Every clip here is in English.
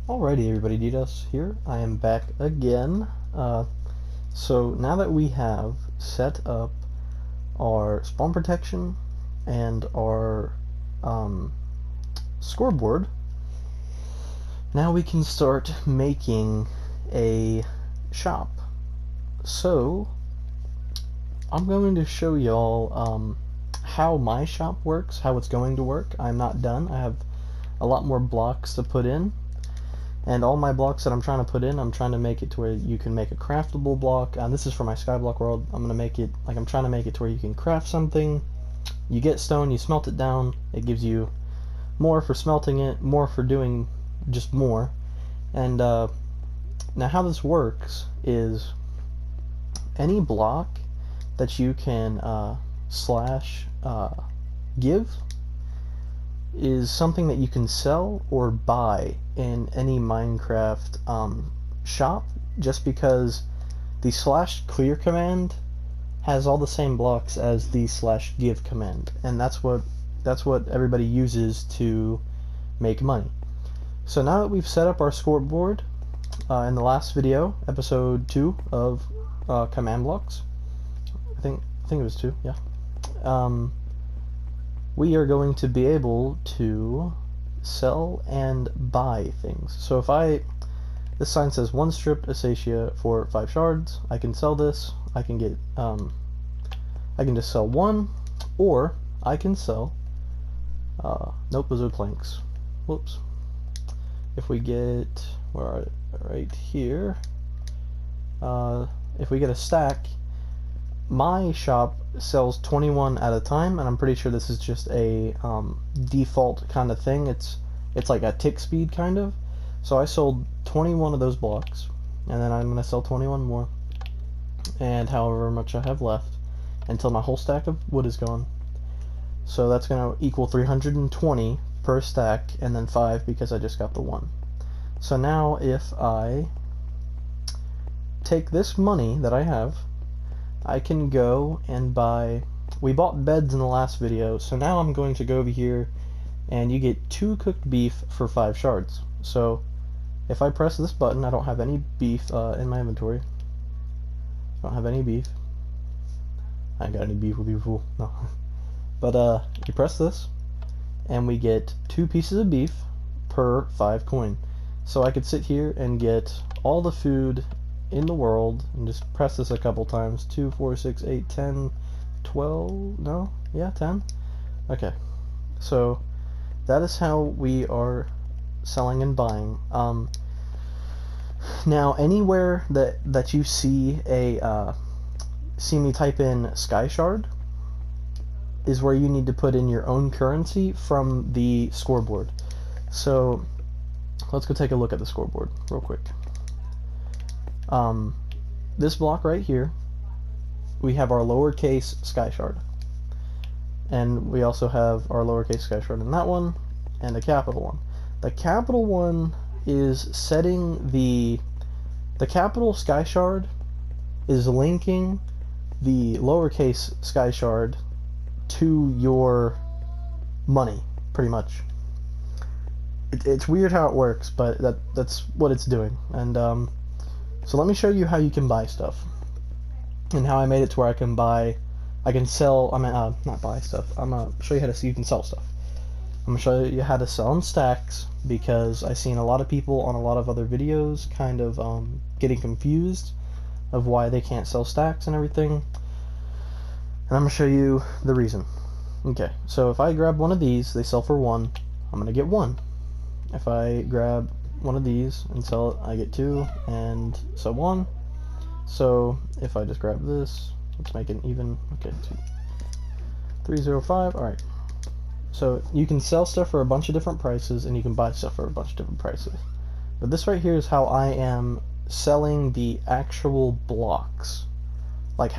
Alrighty, everybody, DDoS here. I am back again. So now that we have set up our spawn protection and our scoreboard, now we can start making a shop. So I'm going to show y'all how my shop works, how it's going to work. I'm not done. I have a lot more blocks to put in. And all my blocks that I'm trying to put in, I'm trying to make it to where you can make a craftable block. This is for my skyblock world. I'm gonna make it like I'm trying to make it to where you can craft something. You get stone, you smelt it down. It gives you more for smelting it, more for doing just more. And now how this works is any block that you can give is something that you can sell or buy in any Minecraft shop, just because the /clear command has all the same blocks as the /give command, and that's what everybody uses to make money. So now that we've set up our scoreboard in the last video, episode 2 of command blocks, I think it was 2, yeah. We are going to be able to sell and buy things. So if this sign says 1 stripped Acacia for 5 shards, I can sell this. I can get, I can just sell 1, or I can sell, nope, those are planks. Whoops. If we get, where are they? Right here. If we get a stack, my shop sells 21 at a time, and I'm pretty sure this is just a default kind of thing. It's like a tick speed kind of. So I sold 21 of those blocks, and then I'm going to sell 21 more, and however much I have left, until my whole stack of wood is gone. So that's going to equal 320 per stack, and then 5 because I just got the 1. So now if I take this money that I have, I can go and buy, we bought beds in the last video, so now I'm going to go over here and you get 2 cooked beef for 5 shards. So if I press this button, I don't have any beef in my inventory. I don't have any beef. I ain't got any beef with you, fool. No. But you press this and we get 2 pieces of beef per 5 coin. So I could sit here and get all the food in the world and just press this a couple times. 2, 4, 6, 8, 10, 12, no, yeah, 10. Okay, so that is how we are selling and buying. Now anywhere that you see see me type in sky shard is where you need to put in your own currency from the scoreboard. So let's go take a look at the scoreboard real quick. This block right here, we have our lowercase sky shard, and we also have our lowercase sky shard in that one, and a capital one. The capital one is setting the capital sky shard is linking the lowercase sky shard to your money, pretty much. It's weird how it works, but that's what it's doing. And so let me show you how you can buy stuff, and how I made it to where I can sell, not buy stuff, I'm going to show you how you can sell stuff. I'm going to show you how to sell in stacks, because I've seen a lot of people on a lot of other videos kind of getting confused of why they can't sell stacks and everything, and I'm going to show you the reason. Okay, so if I grab one of these, they sell for 1, I'm going to get 1. If I grab one of these and sell it, I get 2, and so on. So if I just grab this, let's make it even. Okay, 305. All right. So you can sell stuff for a bunch of different prices, and you can buy stuff for a bunch of different prices. But this right here is how I am selling the actual blocks. Like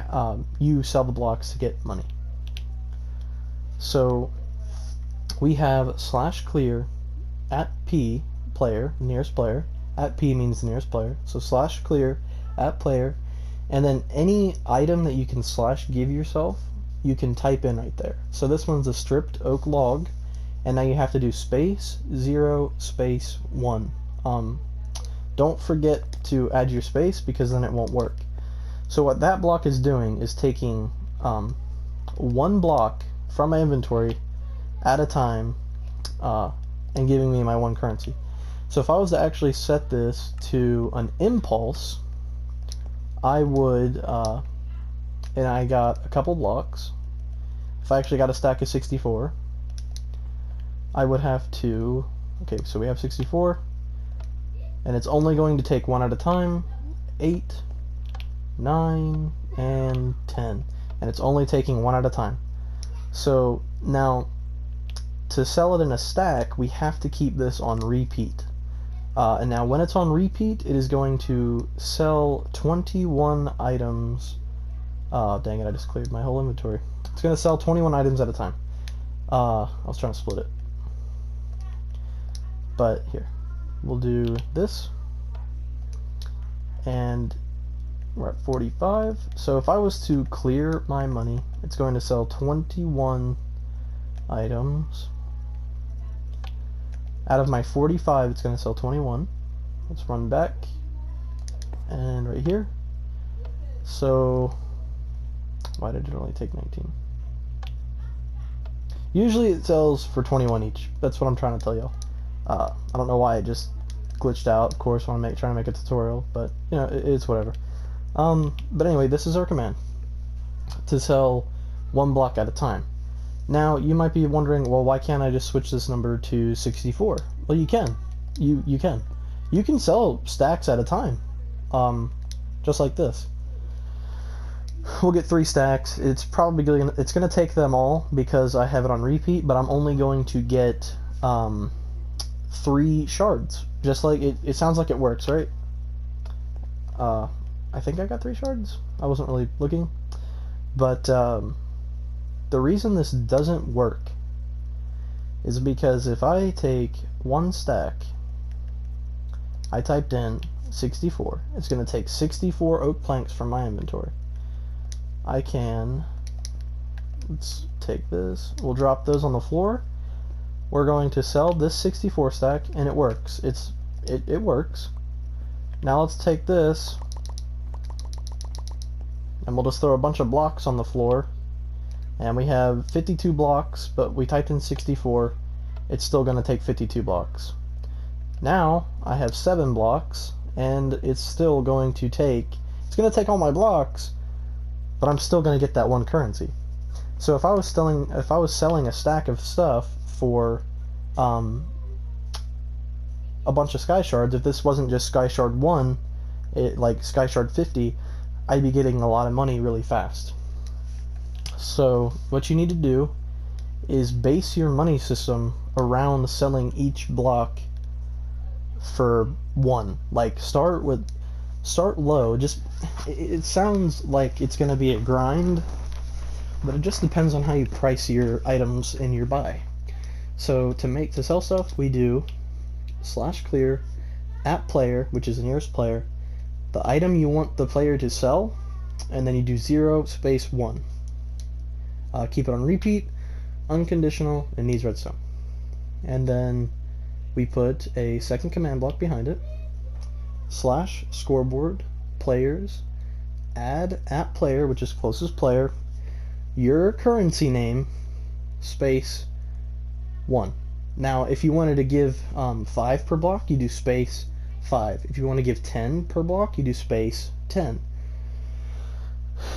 you sell the blocks to get money. So we have /clear at P player, nearest player. At P means the nearest player. So /clear at player, and then any item that you can /give yourself, you can type in right there. So this one's a stripped oak log, and now you have to do space 0 space 1 don't forget to add your space, because then it won't work. So what that block is doing is taking one block from my inventory at a time, and giving me my one currency. So if I was to actually set this to an impulse, I would, and I got a couple blocks. If I actually got a stack of 64, I would have to, okay, so we have 64, and it's only going to take one at a time, 8, 9, and 10, and it's only taking one at a time. So now, to sell it in a stack, we have to keep this on repeat. And now when it's on repeat, it is going to sell 21 items. Dang it, I just cleared my whole inventory. It's going to sell 21 items at a time. I was trying to split it. But here, we'll do this. And we're at 45. So if I was to clear my money, it's going to sell 21 items. Out of my 45, it's going to sell 21. Let's run back. And right here. So, why did it only take 19? Usually it sells for 21 each. That's what I'm trying to tell y'all. I don't know why it just glitched out. Of course, when I'm trying to make a tutorial, but you know, it's whatever. But anyway, this is our command to sell one block at a time. Now, you might be wondering, well, why can't I just switch this number to 64? Well, you can. You can. You can sell stacks at a time, just like this. We'll get 3 stacks. It's probably going to take them all because I have it on repeat, but I'm only going to get 3 shards. Just like it sounds like it works, right? I think I got 3 shards. I wasn't really looking, but the reason this doesn't work is because if I take 1 stack, I typed in 64, it's going to take 64 oak planks from my inventory. I can, let's take this, we'll drop those on the floor. We're going to sell this 64 stack, and it works. It works. Now let's take this, and we'll just throw a bunch of blocks on the floor. And we have 52 blocks, but we typed in 64. It's still going to take 52 blocks. Now I have 7 blocks, and it's still going to take, it's going to take all my blocks, but I'm still going to get that one currency. So if I was selling a stack of stuff for a bunch of sky shards, if this wasn't just sky shard 1, like sky shard 50, I'd be getting a lot of money really fast. So what you need to do is base your money system around selling each block for 1. Like start low. Just it sounds like it's going to be a grind, but it just depends on how you price your items in your buy. So to sell stuff, we do /clear @player, which is the nearest player, the item you want the player to sell, and then you do 0 space 1. Keep it on repeat, unconditional, and needs redstone. And then we put a second command block behind it, /scoreboard players add @player, which is closest player, your currency name space 1. Now if you wanted to give 5 per block, you do space 5. If you want to give 10 per block, you do space 10.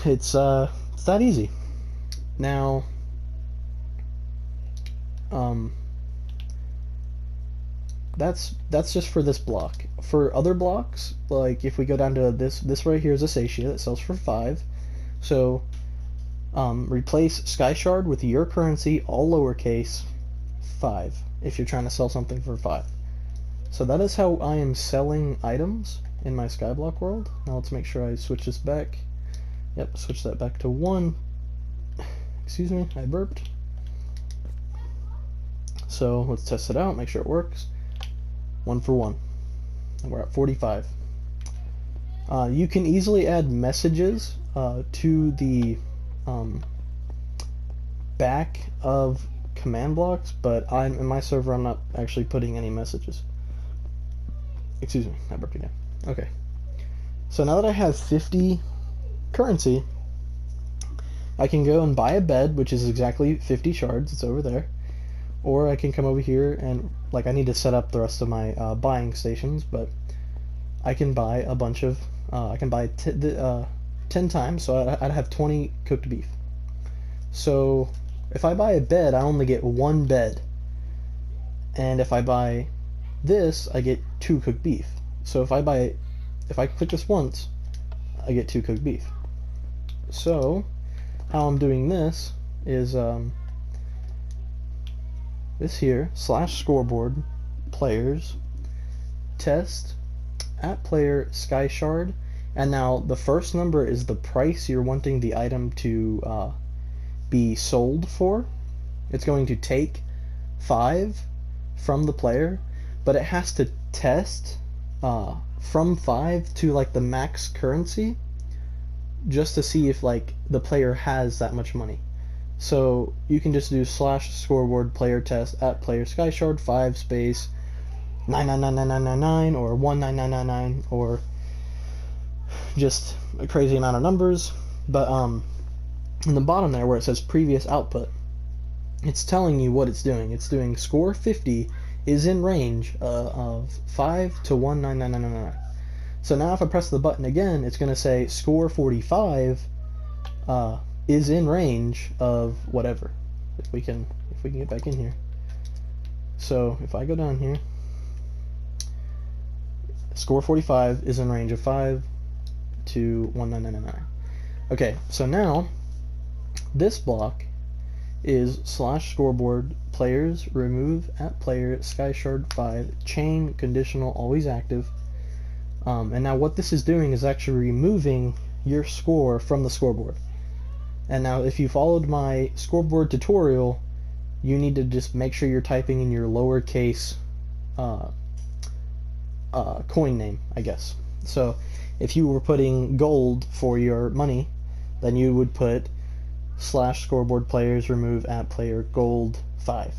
It's that easy. Now, that's just for this block. For other blocks, like if we go down to this right here is a satiate that sells for 5. So replace sky shard with your currency, all lowercase, 5. If you're trying to sell something for 5. So that is how I am selling items in my skyblock world. Now let's make sure I switch this back. Yep, switch that back to 1. Excuse me, I burped. So let's test it out, make sure it works. 1 for 1. And we're at 45. You can easily add messages to the back of command blocks, but in my server I'm not actually putting any messages. Excuse me, I burped again. Okay. So now that I have 50 currency, I can go and buy a bed, which is exactly 50 shards. It's over there. Or I can come over here and, like, I need to set up the rest of my buying stations, but I can buy a bunch of, I can buy 10 times, so I'd have 20 cooked beef. So if I buy a bed, I only get one bed. And if I buy this, I get 2 cooked beef. So if I click this once, I get 2 cooked beef. So how I'm doing this is this here, /scoreboard players test at player sky shard, and now the first number is the price you're wanting the item to be sold for. It's going to take 5 from the player, but it has to test from 5 to like the max currency just to see if like the player has that much money. So you can just do /scoreboard player test at player sky shard 5 space 999999 or 19999 or just a crazy amount of numbers. But in the bottom there where it says previous output, it's telling you what it's doing. It's doing score 50 is in range of 5 to 19999. So now if I press the button again, it's going to say score 45 is in range of whatever. If we can get back in here. So if I go down here, score 45 is in range of 5 to 19999. Okay, so now this block is /scoreboard players remove at player sky shard 5 chain conditional always active. And now what this is doing is actually removing your score from the scoreboard. And now if you followed my scoreboard tutorial, you need to just make sure you're typing in your lowercase coin name, I guess. So if you were putting gold for your money, then you would put /scoreboard players remove at player gold 5.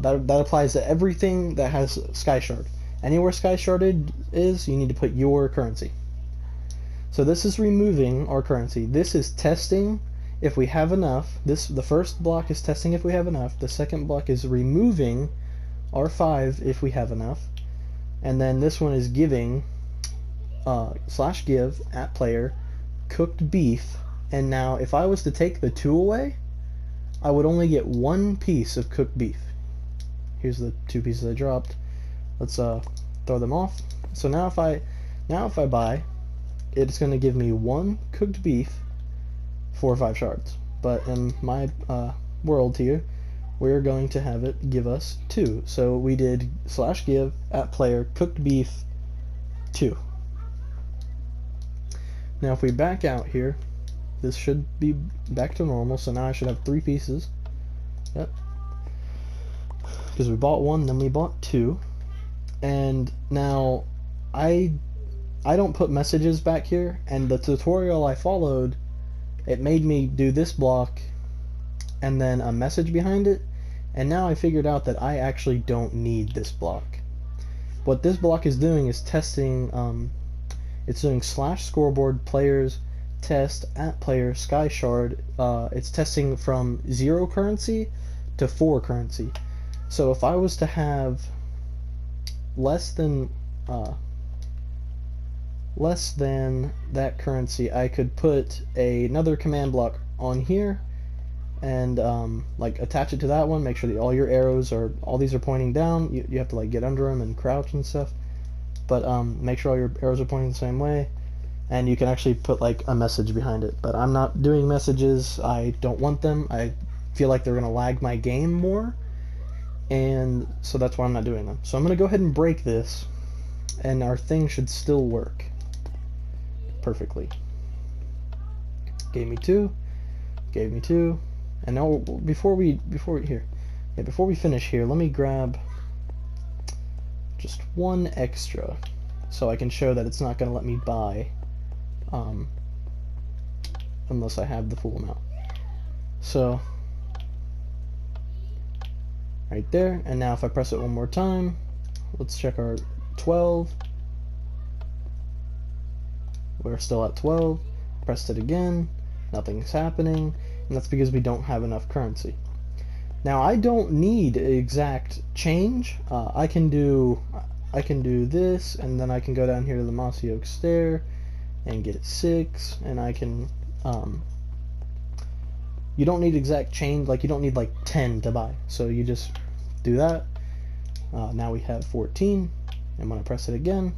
That applies to everything that has sky shard. Anywhere sky sharded is, you need to put your currency. So this is removing our currency. This is testing if we have enough. The first block is testing if we have enough. The second block is removing our 5 if we have enough. And then this one is giving /give at player cooked beef. And now if I was to take the 2 away, I would only get 1 piece of cooked beef. Here's the 2 pieces I dropped. Let's throw them off. So now if I buy, it's going to give me 1 cooked beef for 5 shards. But in my world here, we're going to have it give us 2. So we did /give at player cooked beef 2. Now if we back out here, this should be back to normal. So now I should have 3 pieces. Yep. Because we bought 1, then we bought 2. And now I don't put messages back here, and the tutorial I followed, it made me do this block and then a message behind it, and now I figured out that I actually don't need this block. What this block is doing is testing, it's doing /scoreboard players test at player sky shard. It's testing from 0 currency to 4 currency. So if I was to have less than that currency, I could put another command block on here and like attach it to that one, make sure that all your arrows are, all these are pointing down. You have to like get under them and crouch and stuff, but make sure all your arrows are pointing the same way, and you can actually put like a message behind it. But I'm not doing messages. I don't want them. I feel like they're gonna lag my game more, and so that's why I'm not doing them. So I'm gonna go ahead and break this, and our thing should still work perfectly. Gave me 2, gave me 2, and now before we finish here, let me grab just 1 extra so I can show that it's not going to let me buy unless I have the full amount. So right there, and now if I press it one more time, let's check our 12, We're still at 12. Pressed it again, nothing's happening, and that's because we don't have enough currency. Now I don't need exact change. I can do this, and then I can go down here to the Mossy Oak Stair and get 6, and I can you don't need exact change, like you don't need like 10 to buy, so you just do that. Now we have 14, and when I press it again,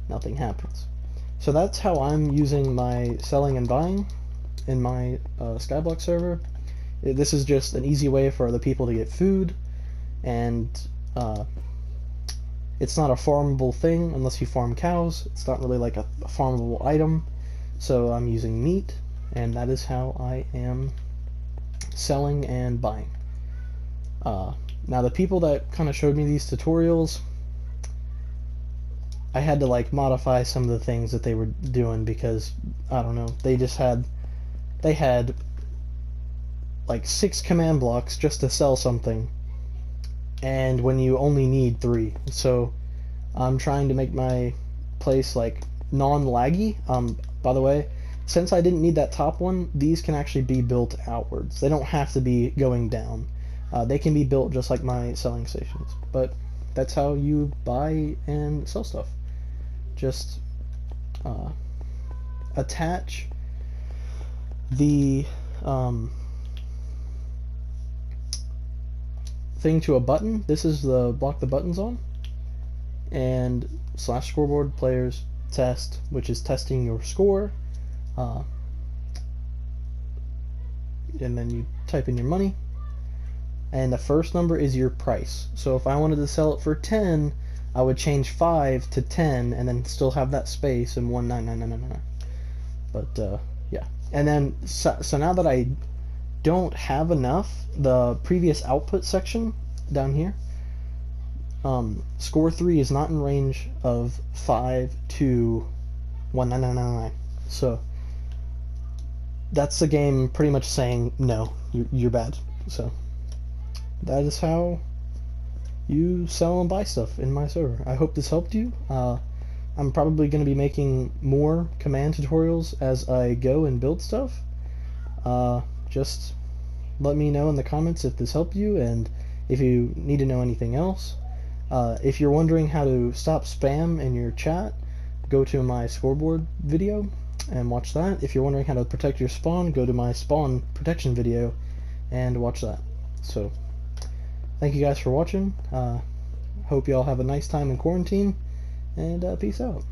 nothing happens. So that's how I'm using my selling and buying in my Skyblock server. This is just an easy way for other people to get food, and it's not a farmable thing unless you farm cows. It's not really like a farmable item, so I'm using meat, and that is how I am selling and buying. Now the people that kind of showed me these tutorials, I had to like modify some of the things that they were doing because I don't know, they had like 6 command blocks just to sell something, and when you only need 3. So I'm trying to make my place like non-laggy. By the way, since I didn't need that top one, these can actually be built outwards. They don't have to be going down. They can be built just like my selling stations. But that's how you buy and sell stuff. Just attach the thing to a button. This is the block the buttons on, and slash scoreboard players test, which is testing your score, and then you type in your money, and the first number is your price. So if I wanted to sell it for 10, I would change 5 to 10 and then still have that space and 19999. But yeah, and then so now that I don't have enough, the previous output section down here, score 3 is not in range of 5 to 19999. So that's the game pretty much saying no, you're bad. So that is how you sell and buy stuff in my server. I hope this helped you. I'm probably going to be making more command tutorials as I go and build stuff. Just let me know in the comments if this helped you, and if you need to know anything else. If you're wondering how to stop spam in your chat, go to my scoreboard video and watch that. If you're wondering how to protect your spawn, go to my spawn protection video and watch that. So thank you guys for watching. Hope you all have a nice time in quarantine, and peace out.